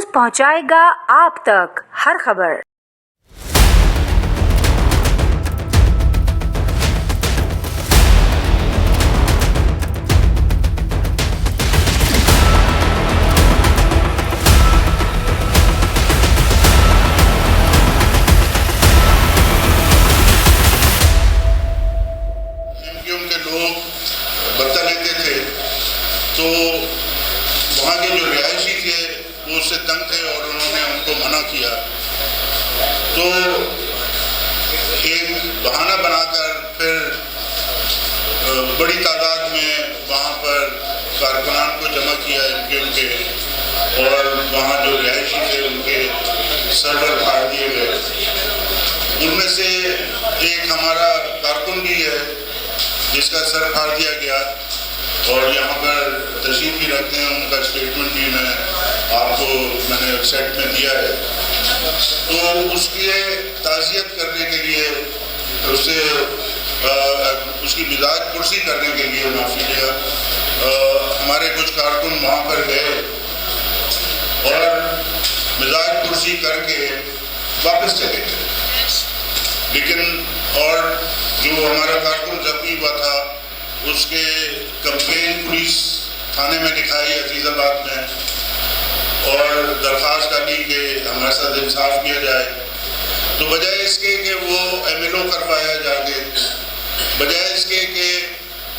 News پہنچائے گا آپ تک ہر خبر۔ کے لوگ بتہ لیتے تھے تو وہاں کے جو رہائشی تھے وہ اس سے تنگ تھے اور انہوں نے ان کو منع کیا، تو ایک بہانہ بنا کر پھر بڑی تعداد میں وہاں پر کارکنان کو جمع کیا MKM کے، اور وہاں جو رہائشی تھے ان کے سرور پھاڑ دیے گئے۔ ان میں سے ایک ہمارا کارکن بھی ہے جس کا سر پھاڑ دیا گیا، اور یہاں پر تشریف بھی رکھتے ہیں، ان کا اسٹیٹمنٹ بھی میں نے ویب سائٹ میں دیا ہے۔ تو اس کی تعزیت کرنے کے لیے اس کی مزاج پرسی کرنے کے لیے معافی دیا، ہمارے کچھ کارکن وہاں پر گئے اور مزاج پرسی کر کے واپس چلے گئے، لیکن اور جو ہمارا کارکن زخمی ہوا تھا اس کے کمپلین پولیس تھانے میں لکھائی عزیز آباد میں، اور درخواست ڈالی کہ ہمارے ساتھ انصاف کیا جائے، تو بجائے اس کے کہ وہ MLO کروایا جا کے، بجائے اس کے کہ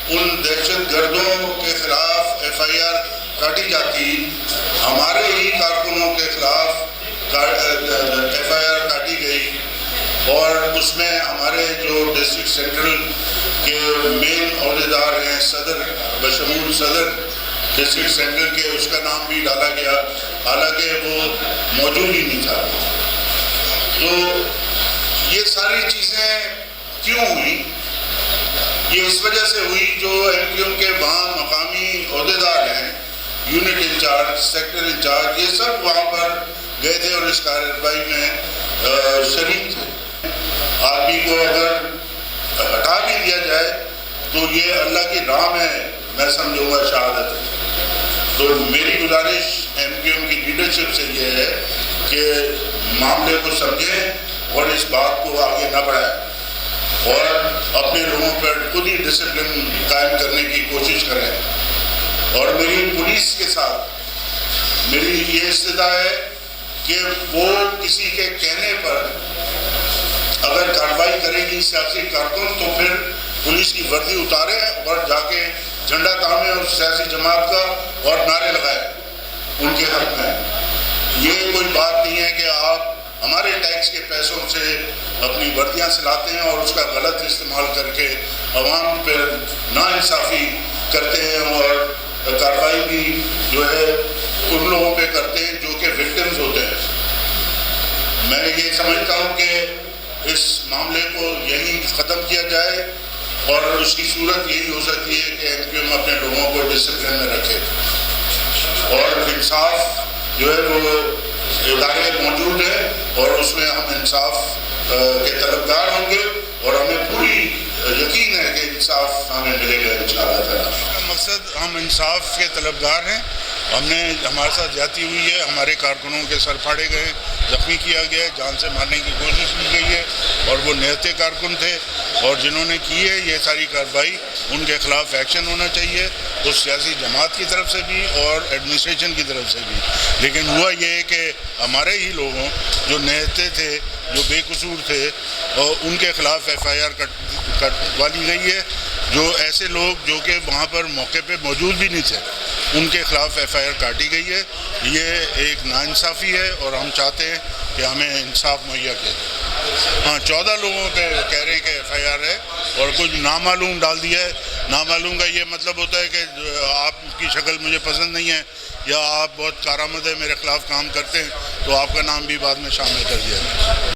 ان دہشت گردوں کے خلاف FIR کاٹی جاتی، ہمارے ہی کارکنوں کے خلاف FIR کاٹی گئی، اور اس میں ہمارے جو ڈسٹرکٹ سینٹرل کے مین عہدیدار ہیں، صدر بشمول صدر ڈسٹرکٹ سینٹرل کے، اس کا نام بھی ڈالا گیا حالانکہ وہ موجود ہی نہیں تھا۔ تو یہ ساری چیزیں کیوں ہوئی؟ یہ اس وجہ سے ہوئی جو MKM کے وہاں مقامی عہدیدار ہیں، یونٹ انچارج، سیکٹر انچارج، یہ سب وہاں پر گئے تھے اور اس کارروائی میں شریک تھے۔ آدمی کو اگر ہٹا بھی دیا جائے تو یہ اللہ کی راہ میں میں سمجھوں گا شہادت ہے۔ تو میری گزارش MKM کی لیڈرشپ سے یہ ہے کہ معاملے کو سمجھیں اور اس بات کو آگے نہ بڑھائیں، اور اپنے لوگوں پر خود ہی ڈسپلن قائم کرنے کی کوشش کریں۔ اور میری پولیس کے ساتھ میری یہ استدعا ہے کہ وہ کسی کے کہنے پر اگر کارروائی کرے گی سیاسی کارکن تو پھر پولیس کی وردی اتارے اور جا کے جھنڈا تامے اس سیاسی جماعت کا اور نعرے لگائے ان کے حق میں۔ یہ کوئی بات نہیں ہے کہ آپ ہمارے ٹیکس کے پیسوں سے اپنی وردیاں سلاتے ہیں اور اس کا غلط استعمال کر کے عوام پر ناانصافی کرتے ہیں، اور کارروائی بھی جو ہے ان لوگوں پہ کرتے ہیں جو کہ وکٹمز ہوتے ہیں۔ میں یہ سمجھتا ہوں کہ اس معاملے کو یہیں ختم کیا جائے، اور اس کی صورت یہی ہو سکتی ہے کہ MKM اپنے لوگوں کو ڈسپلن میں رکھے، اور انصاف جو ہے وہ ادارے موجود ہیں اور اس میں ہم انصاف کے طلبگار ہوں گے، اور ہمیں پوری یقین ہے کہ انصاف ہمیں ملے گا انشاءاللہ تعالیٰ۔ مقصد ہم انصاف کے طلبگار ہیں، ہمارے ساتھ زیادتی ہوئی ہے، ہمارے کارکنوں کے سر پھاڑے گئے، زخمی کیا گیا ہے، جان سے مارنے کی کوشش کی گئی ہے، اور وہ نہتے کارکن تھے، اور جنہوں نے کی ہے یہ ساری کارروائی ان کے خلاف ایکشن ہونا چاہیے، اس سیاسی جماعت کی طرف سے بھی اور ایڈمنسٹریشن کی طرف سے بھی۔ لیکن ہوا یہ کہ ہمارے ہی لوگوں جو نہتے تھے، جو بے قصور تھے، اور ان کے خلاف FIR کٹوا لی گئی ہے۔ جو ایسے لوگ جو کہ وہاں پر موقع پہ موجود بھی نہیں تھے ان کے خلاف FIR کاٹی گئی ہے۔ یہ ایک ناانصافی ہے اور ہم چاہتے ہیں کہ ہمیں انصاف مہیا کیا جائے۔ ہاں 14 لوگوں پہ کہہ رہے ہیں کہ FIR ہے، اور کچھ نامعلوم ڈال دیا ہے۔ نامعلوم کا یہ مطلب ہوتا ہے کہ آپ کی شکل مجھے پسند نہیں ہے، یا آپ بہت کارآمد ہے، میرے خلاف کام کرتے ہیں، تو آپ کا نام بھی بعد میں شامل کر دیا جائے۔